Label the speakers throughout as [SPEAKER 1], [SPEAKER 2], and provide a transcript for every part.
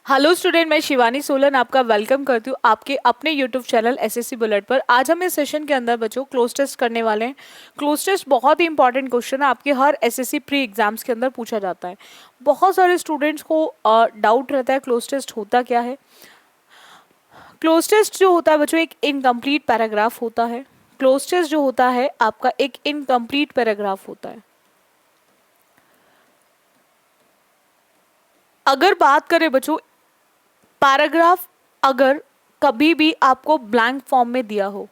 [SPEAKER 1] Hello student, मैं शिवानी सोलन आपका welcome करती हूँ आपके अपने यूट्यूब चैनल एसएससी बुलेट पर। आज हम इस सेशन के अंदर बच्चों क्लोज टेस्ट करने वाले हैं। क्लोज टेस्ट बहुत ही इंपॉर्टेंट क्वेश्चन है, आपके हर एसएससी प्री एग्जाम्स के अंदर पूछा जाता है। बहुत सारे स्टूडेंट्स को डाउट रहता है क्लोज टेस्ट होता क्या है। क्लोज टेस्ट जो होता है बच्चों एक इनकम्प्लीट पैराग्राफ होता है। क्लोज टेस्ट जो होता है आपका एक इनकम्प्लीट पैराग्राफ होता है। अगर बात करें बच्चों पैराग्राफ, अगर कभी भी आपको ब्लैंक फॉर्म में दिया हो,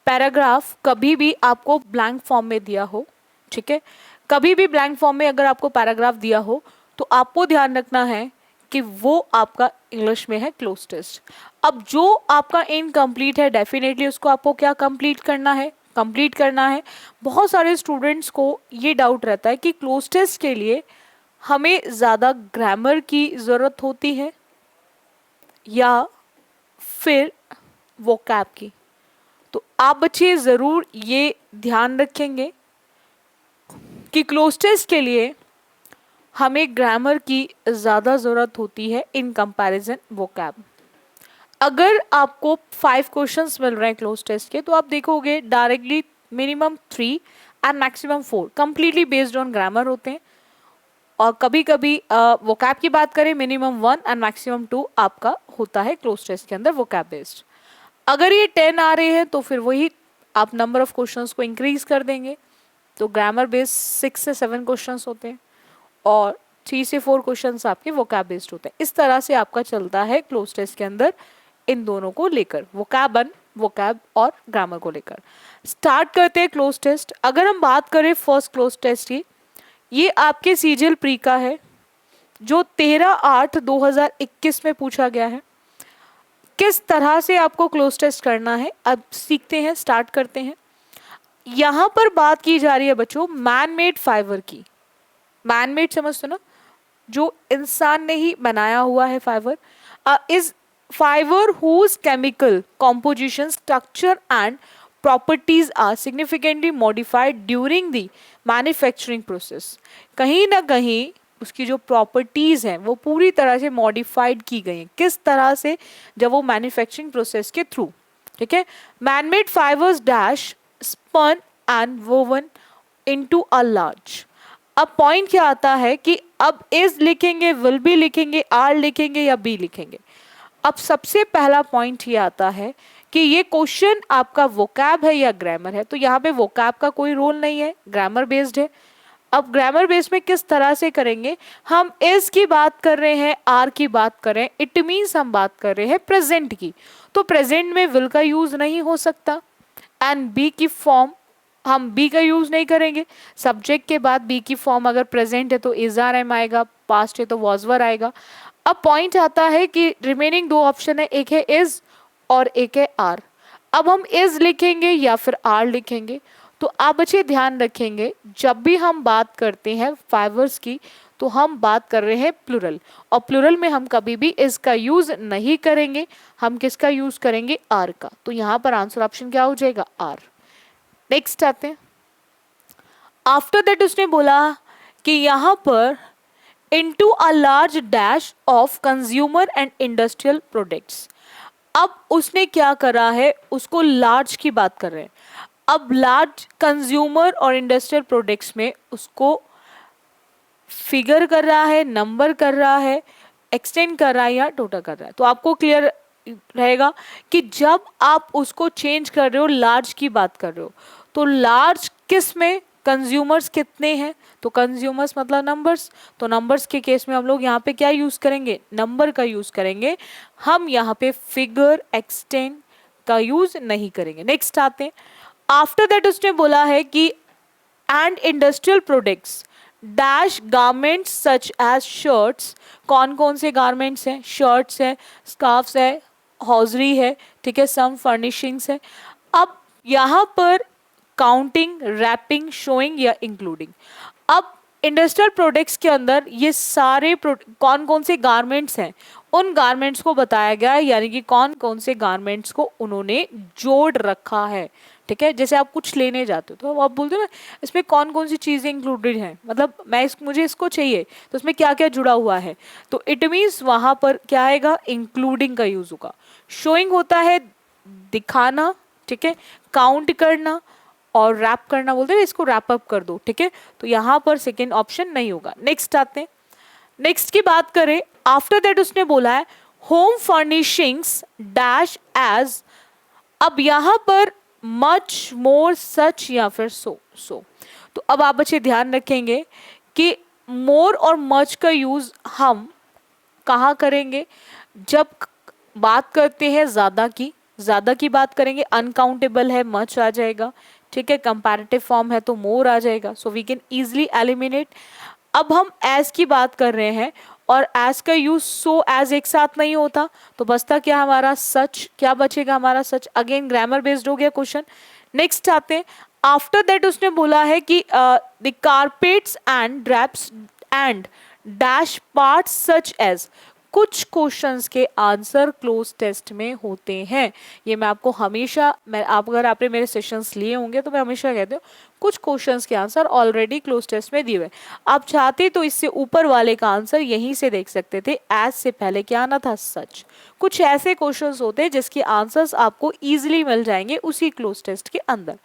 [SPEAKER 1] पैराग्राफ कभी भी आपको ब्लैंक फॉर्म में दिया हो, ठीक है, कभी भी ब्लैंक फॉर्म में अगर आपको पैराग्राफ दिया हो तो आपको ध्यान रखना है कि वो आपका इंग्लिश में है क्लोज टेस्ट। अब जो आपका इनकम्प्लीट है डेफिनेटली उसको आपको क्या कंप्लीट करना है, कंप्लीट करना है। बहुत सारे स्टूडेंट्स को ये डाउट रहता है कि क्लोज टेस्ट के लिए हमें ज़्यादा ग्रामर की ज़रूरत होती है या फिर वोकैब की। तो आप बच्चे ज़रूर ये ध्यान रखेंगे कि क्लोज टेस्ट के लिए हमें ग्रामर की ज़्यादा ज़रूरत होती है इन कंपैरिजन वोकैब। अगर आपको 5 क्वेश्चंस मिल रहे हैं क्लोज टेस्ट के तो आप देखोगे directly minimum 3 and maximum 4 completely based on grammar होते हैं, और कभी कभी वोकैब की बात करें मिनिमम 1 एंड मैक्सिमम 2 आपका होता है क्लोज टेस्ट के अंदर वोकैब बेस्ड। अगर ये 10 आ रहे हैं तो फिर वही आप नंबर ऑफ क्वेश्चंस को इंक्रीज कर देंगे, तो ग्रामर बेस्ड 6 से 7 क्वेश्चंस होते हैं और 3 से 4 क्वेश्चंस आपके वोकैब बेस्ड होते हैं। इस तरह से आपका चलता है क्लोज टेस्ट के अंदर इन दोनों को लेकर, वोकैब 1 वोकैब और ग्रामर को लेकर। स्टार्ट करते हैं क्लोज टेस्ट। अगर हम बात करें फर्स्ट क्लोज टेस्ट की, ये आपके सीजीएल प्री का है जो 13/8/2021 में पूछा गया है। किस तरह से आपको क्लोज टेस्ट करना है अब सीखते हैं, स्टार्ट करते हैं। यहां पर बात की जा रही है बच्चों मैन मेड फाइबर की। मैन मेड समझते ना, जो इंसान ने ही बनाया हुआ है fibre. Is fibre whose chemical composition structure and properties are significantly modified during the manufacturing process. कहीं ना कहीं उसकी जो प्रॉपर्टीज हैं वो पूरी तरह से मॉडिफाइड की गई हैं। किस तरह से, जब वो मैन्युफैक्चरिंग प्रोसेस के थ्रू, ठीक है। Manmade fibres dash spun and woven into a large. अब पॉइंट क्या आता है कि अब इज लिखेंगे, विल बी लिखेंगे, आर लिखेंगे या बी लिखेंगे। अब सबसे पहला पॉइंट ये आता है कि ये क्वेश्चन आपका वोकैब है या ग्रामर है। तो यहाँ पे वोकैब का कोई रोल नहीं है, ग्रामर बेस्ड है। अब ग्रामर बेस में किस तरह से करेंगे, हम इज की बात कर रहे हैं, आर की बात कर रहे हैं, इट मीन्स हम बात कर रहे हैं प्रेजेंट की, तो प्रेजेंट में विल का यूज नहीं हो सकता। एंड बी की फॉर्म हम बी का यूज नहीं करेंगे। सब्जेक्ट के बाद बी की फॉर्म अगर प्रेजेंट है तो इज आर एम आएगा, पास्ट है तो वॉज वर आएगा। अब पॉइंट आता है कि रिमेनिंग 2 ऑप्शन है, एक है इज और एक है आर। अब हम इज लिखेंगे या फिर आर लिखेंगे। तो आप बच्चे ध्यान रखेंगे जब भी हम बात करते हैं फाइबर्स की तो हम बात कर रहे हैं प्लूरल, और प्लूरल में हम कभी भी इज का यूज नहीं करेंगे, हम किसका यूज करेंगे, आर का। तो यहाँ पर आंसर ऑप्शन क्या हो जाएगा, आर। नेक्स्ट आते हैं। आफ्टर दैट उसने बोला कि यहाँ पर into a large dash of consumer and industrial products. अब उसने क्या करा है, उसको लार्ज की बात कर रहे हैं। अब लार्ज कंज्यूमर और इंडस्ट्रियल प्रोडक्ट्स में उसको फिगर कर रहा है, नंबर कर रहा है, एक्सटेंड कर रहा है या टोटल कर रहा है। तो आपको क्लियर रहेगा कि जब आप उसको चेंज कर रहे हो, लार्ज की बात कर रहे हो, तो लार्ज किस में, कंज्यूमर्स कितने हैं, तो कंज्यूमर्स मतलब नंबर्स। तो नंबर्स के केस में हम लोग यहाँ पे क्या यूज करेंगे, नंबर का यूज करेंगे। हम यहाँ पे फिगर एक्सटेंड का यूज नहीं करेंगे। नेक्स्ट आते हैं। आफ्टर दैट उसने बोला है कि and industrial products dash garments such as shirts. कौन कौन से गारमेंट्स हैं, शर्ट्स है, स्कार्फ्स है, हॉजरी है, ठीक है, सम फर्निशिंग्स है। अब यहाँ पर काउंटिंग, रैपिंग, शोइंग या इंक्लूडिंग। अब इंडस्ट्रियल प्रोडक्ट्स के अंदर ये सारे कौन कौन से गारमेंट्स हैं उन गारमेंट्स को बताया गया है, यानी कि कौन कौन से गारमेंट्स को उन्होंने जोड़ रखा है, ठीक है, जैसे आप कुछ लेने जाते हो तो आप बोलते हो ना इसमें कौन कौन सी चीजें इंक्लूडेड हैं, मतलब मुझे इसको चाहिए तो उसमें क्या क्या जुड़ा हुआ है, तो इट मीन्स वहां पर क्या आएगा, इंक्लूडिंग का यूज होगा। शोइंग होता है दिखाना, ठीक है, काउंट करना, और रैप करना बोलते हैं इसको रैप अप कर दो, ठीक है, तो यहाँ पर सेकेंड ऑप्शन नहीं होगा। नेक्स्ट आते हैं, नेक्स्ट की बात करें, आफ्टर दैट उसने बोला है होम फर्निशिंग्स डैश एज, अब यहां पर मच मोर सच या फिर सो तो अब आप बच्चे ध्यान रखेंगे कि मोर और मच का यूज हम कहाँ करेंगे, जब बात करते हैं ज्यादा की बात करेंगे, अनकाउंटेबल है मच आ जाएगा, ठीक है, कंपैरेटिव फॉर्म है तो मोर आ जाएगा, so we can easily eliminate. अब हम एज की बात कर रहे हैं और एज का यूज सो एज एक साथ नहीं होता, तो बचता क्या हमारा सच, क्या बचेगा हमारा सच, अगेन ग्रामर बेस्ड हो गया क्वेश्चन। नेक्स्ट आते हैं, आफ्टर दैट उसने बोला है कि the carpets and drapes and dash parts such as, कुछ क्वेश्चंस के आंसर क्लोज टेस्ट में होते हैं। ये मैं आपको हमेशा, अगर आपने मेरे सेशंस लिए होंगे तो मैं हमेशा कहती हूँ कुछ क्वेश्चंस के आंसर ऑलरेडी क्लोज टेस्ट में दिए हुए, आप चाहते तो इससे ऊपर वाले का आंसर यहीं से देख सकते थे, एज से पहले क्या आना था सच। कुछ ऐसे क्वेश्चंस होते हैं जिसके आंसर्स आपको इजीली मिल जाएंगे उसी क्लोज टेस्ट के अंदर।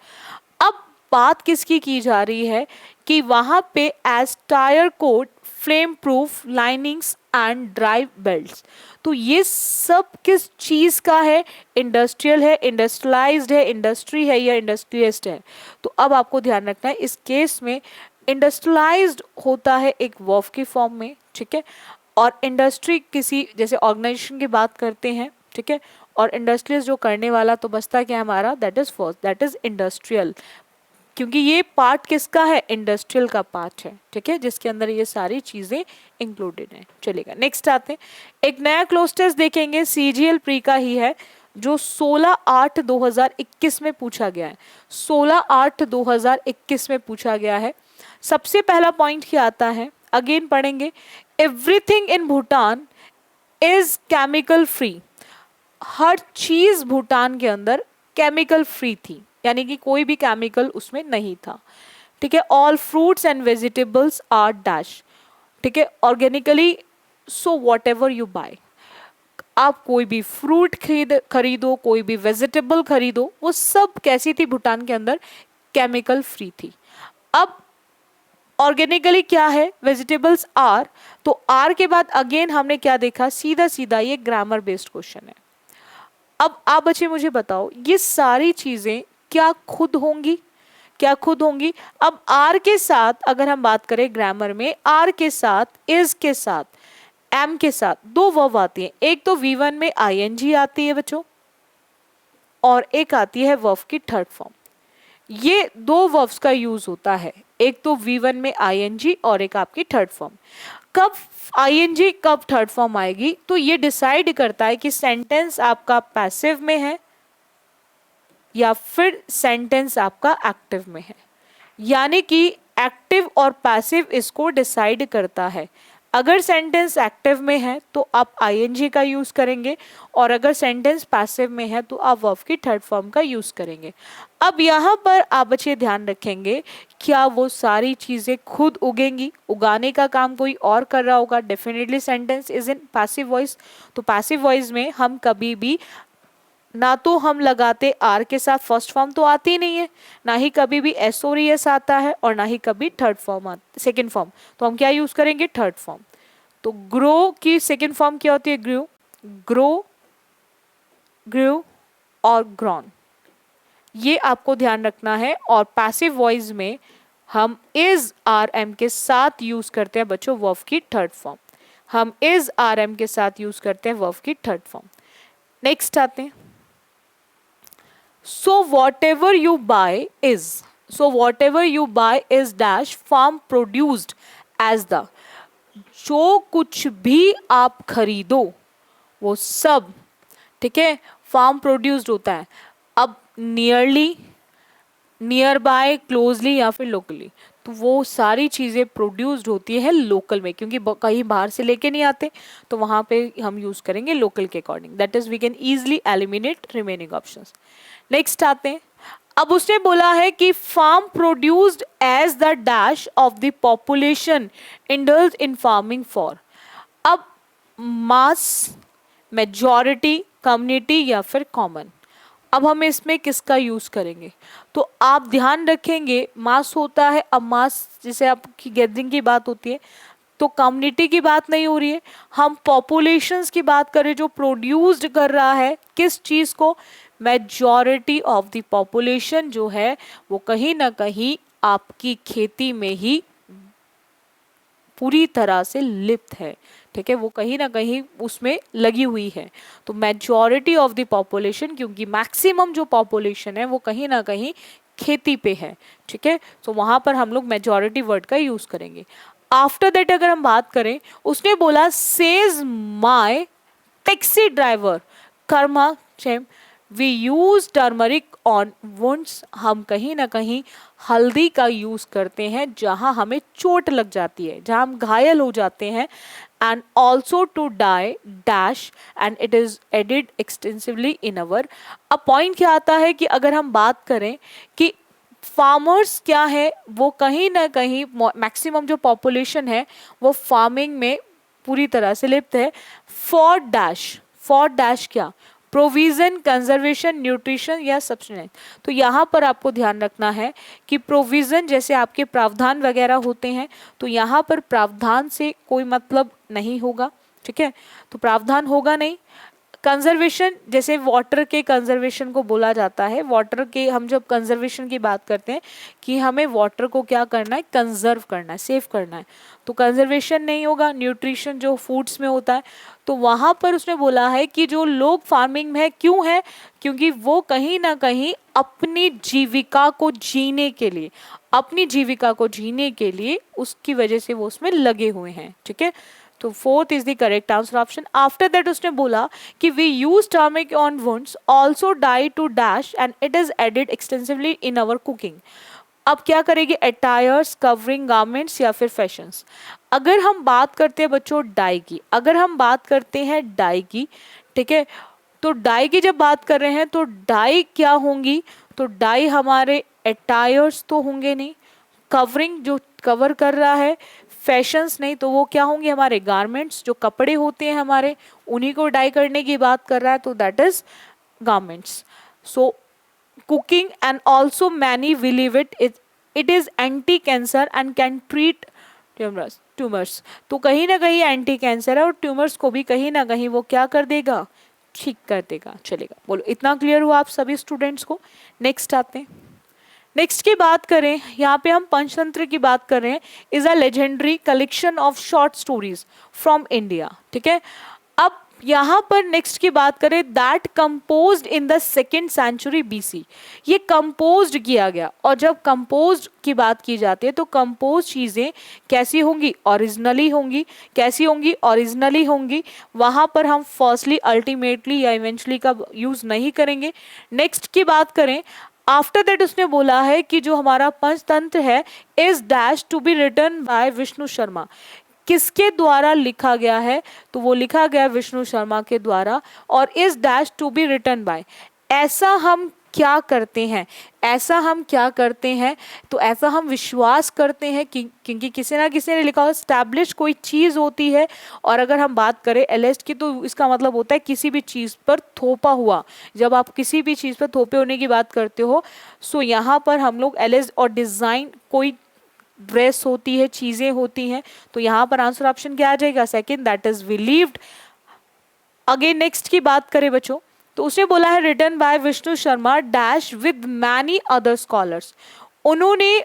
[SPEAKER 1] अब बात किसकी की जा रही है कि वहां पे as tyre coat, flame proof, linings and drive belts, तो ये सब किस चीज का है, इंडस्ट्रियल है, इंडस्ट्रियलाइज्ड है, इंडस्ट्री है या इंडस्ट्रियलिस्ट है। तो अब आपको ध्यान रखना है इस केस में इंडस्ट्रियलाइज्ड होता है एक वर्ब की फॉर्म में, ठीक है, और इंडस्ट्री किसी जैसे ऑर्गेनाइजेशन की बात करते हैं, ठीक है, और इंडस्ट्रियलिस्ट जो करने वाला, तो बचता क्या हमारा, that is first, that is industrial, क्योंकि ये पार्ट किसका है, इंडस्ट्रियल का पार्ट है, ठीक है, जिसके अंदर ये सारी चीजें इंक्लूडेड हैं। चलेगा, नेक्स्ट आते हैं, एक नया क्लोज टेस्ट देखेंगे, सीजीएल प्री का ही है, जो 16/8/2021 में पूछा गया है, 16/8/2021 में पूछा गया है। सबसे पहला पॉइंट क्या आता है, अगेन पढ़ेंगे, everything in Bhutan is chemical free, हर चीज भूटान के अंदर केमिकल फ्री थी, यानी कि कोई भी केमिकल उसमें नहीं था, ठीक है, all fruits and vegetables are dash, ठीक है, organically, so whatever you buy, आप कोई भी फ्रूट खरीदो, कोई भी वेजिटेबल खरीदो, वो सब कैसी थी भूटान के अंदर, केमिकल फ्री थी। अब ऑर्गेनिकली क्या है, वेजिटेबल्स आर, तो आर के बाद अगेन हमने क्या देखा, सीधा सीधा ये ग्रामर बेस्ड क्वेश्चन है। अब आप बच्चे मुझे बताओ, ये सारी चीजें क्या खुद होंगी, क्या खुद होंगी। अब आर के साथ अगर हम बात करें ग्रामर में, आर के साथ, इज के साथ, एम के साथ दो वर्ब आती है, एक तो V1 में ING आती है बच्चों, और एक आती है वर्ब की थर्ड फॉर्म। ये दो वर्ब्स का यूज होता है, एक तो V1 में ING और एक आपकी थर्ड फॉर्म। कब ING कब थर्ड फॉर्म आएगी, तो ये डिसाइड करता है कि सेंटेंस आपका पैसिव में है या फिर सेंटेंस आपका एक्टिव में है, यानी कि एक्टिव और पैसिव इसको डिसाइड करता है। अगर सेंटेंस एक्टिव में है तो आप ING का यूज करेंगे, और अगर सेंटेंस पैसिव में है तो आप वर्ब की थर्ड फॉर्म का यूज करेंगे। अब यहाँ पर आप बच्चे ध्यान रखेंगे, क्या वो सारी चीजें खुद उगेंगी, उगाने का काम कोई और कर रहा होगा, definitely sentence is in passive voice, तो पैसिव वॉइस में हम कभी भी ना तो हम लगाते आर के साथ फर्स्ट फॉर्म तो आती नहीं है, ना ही कभी भी एस और एस आता है, और ना ही कभी थर्ड फॉर्म सेकेंड फॉर्म, तो हम क्या यूज करेंगे, थर्ड फॉर्म। तो ग्रो की सेकेंड फॉर्म क्या होती है, ग्रू, ग्रो, ग्रू और ग्रॉन, ये आपको ध्यान रखना है। और पैसिव वॉइस में हम इज आर एम के साथ यूज करते हैं बच्चों वर्ब की थर्ड फॉर्म, हम इज आर एम के साथ यूज करते हैं वर्ब की थर्ड फॉर्म। नेक्स्ट आते हैं, so whatever you buy is, so whatever you buy is dash farm produced as the, जो कुछ भी आप खरीदो वो सब, ठीक है, फार्म प्रोड्यूस्ड होता है। अब नियरली, नियर बाय, क्लोजली या फिर लोकली, तो वो सारी चीज़ें प्रोड्यूस्ड होती है लोकल में, क्योंकि कहीं बाहर से लेके नहीं आते, तो वहाँ पे हम यूज़ करेंगे लोकल के according, that is we can easily eliminate remaining options. Next आते हैं, अब उसने बोला है कि farm produced as the dash of the population indulge in farming for. अब मास, मेजॉरिटी, कम्युनिटी या फिर कॉमन, अब हम इसमें किसका यूज करेंगे? तो आप ध्यान रखेंगे मास होता है, अब मास जैसे आपकी गैदरिंग की बात होती है तो कम्युनिटी की बात नहीं हो रही है, हम पॉपुलेशंस की बात करें जो प्रोड्यूस्ड कर रहा है किस चीज को, मेजॉरिटी ऑफ द पॉपुलेशन जो है वो कहीं ना कहीं आपकी खेती में ही पूरी तरह से लिप्त है, ठीक है, वो कहीं ना कहीं उसमें लगी हुई है। तो मेजॉरिटी ऑफ द पॉपुलेशन, क्योंकि मैक्सिमम जो पॉपुलेशन है वो कहीं ना कहीं खेती पे है, ठीक है, तो वहां पर हम लोग मेजॉरिटी वर्ड का यूज करेंगे। आफ्टर दैट अगर हम बात करें, उसने बोला says my taxi driver Karma चेम we use turmeric on wounds, हम कहीं ना कहीं हल्दी का यूज करते हैं जहां हमें चोट लग जाती है, जहां हम घायल हो जाते हैं। And also to dye dash and it is added extensively in our. अब पॉइंट क्या आता है कि अगर हम बात करें कि फार्मर्स क्या है, वो कहीं ना कहीं मैक्सिमम जो पॉपुलेशन है वो फार्मिंग में पूरी तरह से लिप्त है। फॉर डैश, फॉर डैश क्या, प्रोविजन, कंजर्वेशन, न्यूट्रिशन या सब्सटेंस। तो यहाँ पर आपको ध्यान रखना है कि प्रोविजन जैसे आपके प्रावधान वगैरह होते हैं तो यहाँ पर प्रावधान से कोई मतलब नहीं होगा, ठीक है, तो प्रावधान होगा नहीं। कंजर्वेशन जैसे वाटर के कंजर्वेशन को बोला जाता है, वाटर के हम जब कंजर्वेशन की बात करते हैं कि हमें वाटर को क्या करना है, कंजर्व करना है, सेव करना है, तो कंजर्वेशन नहीं होगा। न्यूट्रिशन जो फूड्स में होता है, तो वहाँ पर उसने बोला है कि जो लोग फार्मिंग में है क्यों है, क्योंकि वो कहीं ना कहीं अपनी जीविका को जीने के लिए, अपनी जीविका को जीने के लिए उसकी वजह से वो उसमें लगे हुए हैं, ठीक है। तो fourth is the correct answer option. After that उसने बोला कि we use turmeric on wounds also dye to dash and it is added extensively in our cooking. अब क्या करेगी, अटायर्स, कवरिंग गारमेंट्स या फिर फैशंस। अगर हम बात करते हैं बच्चों डाई की, अगर हम बात करते हैं डाई की, ठीक है, तो डाई की जब बात कर रहे हैं तो डाई क्या होंगी, तो डाई हमारे अटायर्स तो होंगे नहीं, कवरिंग जो कवर कर रहा है, फैशंस नहीं, तो वो क्या होंगे हमारे गारमेंट्स, जो कपड़े होते हैं हमारे उन्हीं को डाई करने की बात कर रहा है, तो that is garments. So cooking and also many believe it is anti cancer and can treat tumours. तो कहीं ना कहीं एंटी कैंसर है और ट्यूमर्स को भी कहीं ना कहीं वो क्या कर देगा, ठीक कर देगा, चलेगा। बोलो इतना क्लियर हुआ आप सभी स्टूडेंट्स को। नेक्स्ट आते हैं, नेक्स्ट की बात करें, यहाँ पे हम पंचतंत्र की बात कर रहे हैं। Is a legendary collection of short stories from India, ठीक है। अब यहाँ पर नेक्स्ट की बात करें, that composed in the 2nd century BC, ये कंपोज्ड किया गया। और जब कंपोज्ड की बात की जाती है तो कंपोज चीजें कैसी होंगी, ओरिजिनली होंगी। कैसी होंगी, ओरिजिनली होंगी। वहां पर हम फर्स्टली, अल्टीमेटली या इवेंचुअली का यूज नहीं करेंगे। नेक्स्ट की बात करें, आफ्टर दैट उसने बोला है कि जो हमारा पंचतंत्र है is dash to be written by Vishnu Sharma. किसके द्वारा लिखा गया है, तो वो लिखा गया विष्णु शर्मा के द्वारा। और is dash to be written by, ऐसा हम क्या करते हैं, ऐसा हम क्या करते हैं, तो ऐसा हम विश्वास करते हैं कि क्योंकि किसी ना किसी ने लिखा हो, स्टैब्लिश कोई चीज़ होती है। और अगर हम बात करें एलेस्ट की तो इसका मतलब होता है किसी भी चीज़ पर थोपा हुआ। जब आप किसी भी चीज़ पर थोपे होने की बात करते हो, सो यहाँ पर हम लोग एलेस्ट और डिज़ाइन, कोई ड्रेस होती है, चीज़ें होती हैं, तो यहाँ पर आंसर ऑप्शन क्या आ जाएगा, second, that is believed. Again next की बात करें बच्चों, तो उसने बोला है written by Vishnu Sharma dash with many other scholars, उन्होंने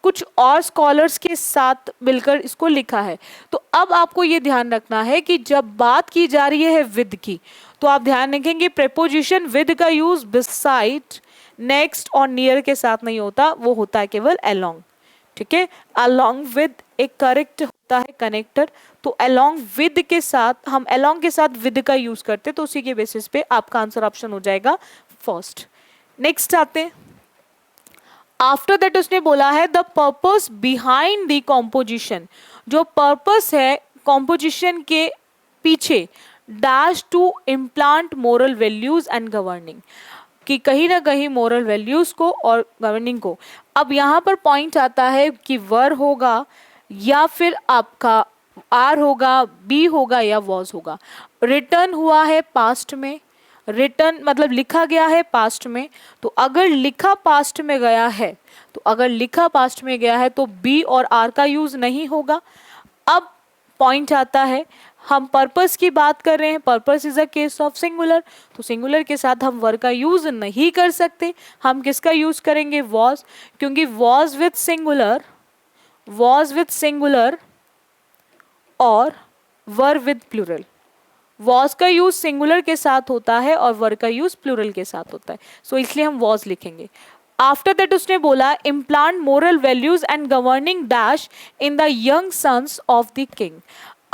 [SPEAKER 1] कुछ और स्कॉलर्स के साथ मिलकर इसको लिखा है। तो अब आपको ये ध्यान रखना है कि जब बात की जा रही है विद की, तो आप ध्यान रखेंगे प्रेपोजिशन विद का यूज बिसाइड, नेक्स्ट और नियर के साथ नहीं होता, वो होता है केवल अलोंग, ठीक है। अलोंग विद एक करेक्ट होता है कनेक्टर, तो अलोंग विद के साथ हम अलोंग के साथ विद का यूज करते, तो उसी के बेसिस पे आपका आंसर ऑप्शन हो जाएगा फर्स्ट। नेक्स्ट आते हैं, आफ्टर दैट उसने बोला है the purpose behind the composition, जो पर्पस है कॉम्पोजिशन के पीछे, dash to implant moral values and governing. कि कहीं ना कहीं मोरल वैल्यूज को और गवर्निंग को। अब यहाँ पर पॉइंट आता है कि वर होगा या फिर आपका आर होगा, बी होगा या वॉज होगा। रिटर्न हुआ है पास्ट में, रिटर्न मतलब लिखा गया है पास्ट में, तो अगर लिखा पास्ट में गया है तो बी और आर का यूज नहीं होगा। अब पॉइंट आता है, हम पर्पस की बात कर रहे हैं, purpose is a case of singular, तो सिंगुलर के साथ हम वर का यूज नहीं कर सकते, हम किसका यूज करेंगे, वॉज, क्योंकि वॉज विथ सिंगुलर और वर विद प्लूरल। वॉज का यूज सिंगुलर के साथ होता है और वर का यूज प्लूरल के साथ होता है, सो इसलिए हम वॉज लिखेंगे। आफ्टर दैट उसने बोला implant moral values and governing dash in the young sons of the king.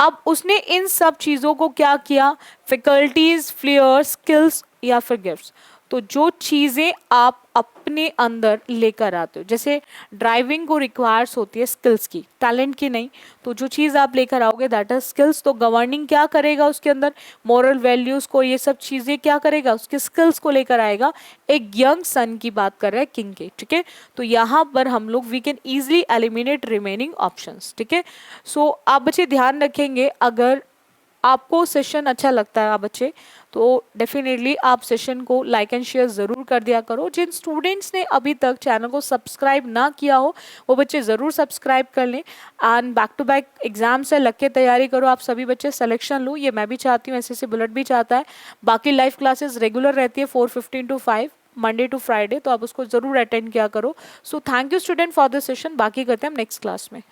[SPEAKER 1] अब उसने इन सब चीज़ों को क्या किया, फैकल्टीज, फ्लेयर्स, स्किल्स या फिर गिफ्ट्स। तो जो चीज़ें आप अपने अंदर लेकर आते हो, जैसे ड्राइविंग को रिक्वायर्स होती है स्किल्स की, टैलेंट की नहीं, तो जो चीज़ आप लेकर आओगे दैट इज स्किल्स। तो गवर्निंग क्या करेगा उसके अंदर, मॉरल वैल्यूज़ को, ये सब चीज़ें क्या करेगा, उसके स्किल्स को लेकर आएगा। एक यंग सन की बात कर रहे हैं किंग के, ठीक है। तो यहाँ पर हम लोग we can easily eliminate remaining options, ठीक है। सो आप बच्चे ध्यान रखेंगे, अगर आपको सेशन अच्छा लगता है आप बच्चे, तो डेफिनेटली आप सेशन को लाइक एंड शेयर ज़रूर कर दिया करो। जिन स्टूडेंट्स ने अभी तक चैनल को सब्सक्राइब ना किया हो वो बच्चे ज़रूर सब्सक्राइब कर लें। And back to back exam से लग के तैयारी करो आप सभी बच्चे, सिलेक्शन लो, ये मैं भी चाहती हूँ, एसएससी बुलेट भी चाहता है। बाकी लाइव क्लासेस रेगुलर रहती है 4:15 to 5 मंडे टू फ्राइडे, तो आप उसको ज़रूर अटेंड किया करो। So thank you student for this session, बाकी करते हैं हम नेक्स्ट क्लास में।